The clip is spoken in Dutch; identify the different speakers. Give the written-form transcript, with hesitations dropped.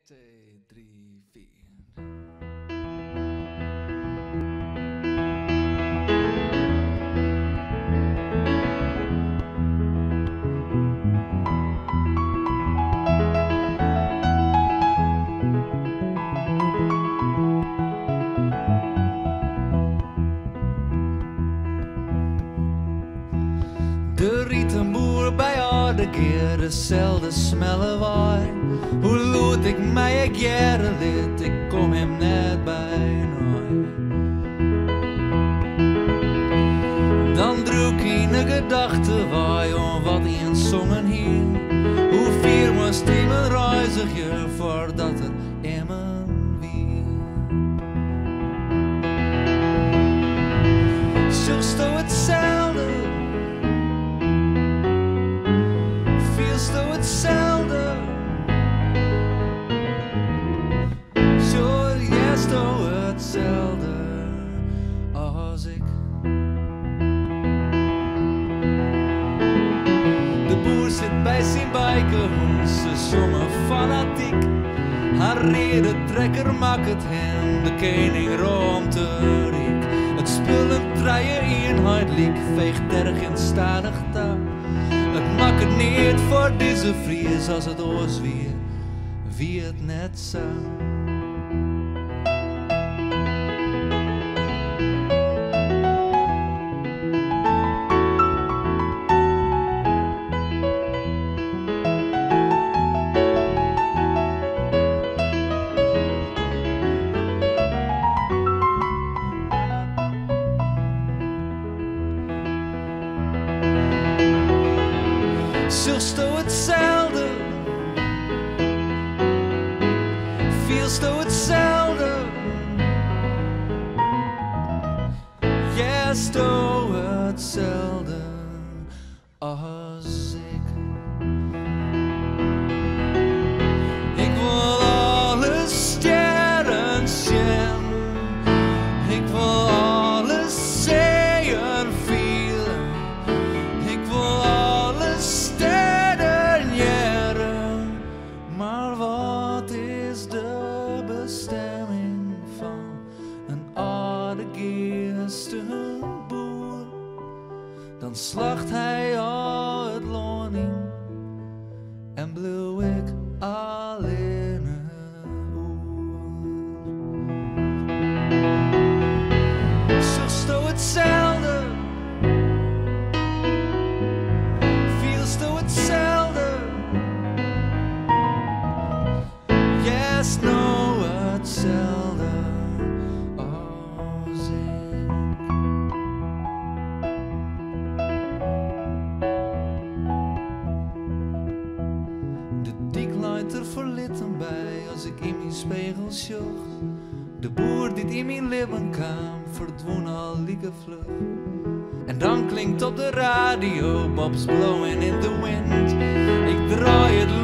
Speaker 1: 2, 3, 4. De rietenboer bij oude keer dezelfde smelle waai. Hoe loet ik mij ik jaren lid, ik kom hem net bij nooit. Dan droeg hij een gedachte waai om wat hij in zongen hier. Hoe vier moest hij mijn reizigje voordat er emmen weer. Zoekst du hetzelfde? Feels du hetzelfde? Zo yes du hetzelfde als ik. De boer zit bij zijn bijkenhoen, ze zongen fanatiek. Haar redentrekker maakt het hen, de koning roomt de riek. Het spullen draaien eenheid liek, veegt ergens stadig daar. Het maakt het niet voor deze vries als het oors weer, wie het net zou. Zoekst du hetzelfde? Feels du hetzelfde? Yes, du hetzelfde als ik. Ik wil alle sterren zien. Ik wil alle zeeën vielen. Ik wil alle sterren jaren. Maar wat is de bestemming van een oude geestenboer? Dan slacht hij al het loning en bleef ik alleen oer. Zoekst du hetzelfde? Feels du hetzelfde? Yes, no, hetzelfde als ik. De dik luidt er verlitten bij als ik in mijn spiegel sjoeg. De boer die in mijn lippen kwam, verdween al lieke vlug. En dan klinkt op de radio Bob's Blowing in the Wind. Ik draai het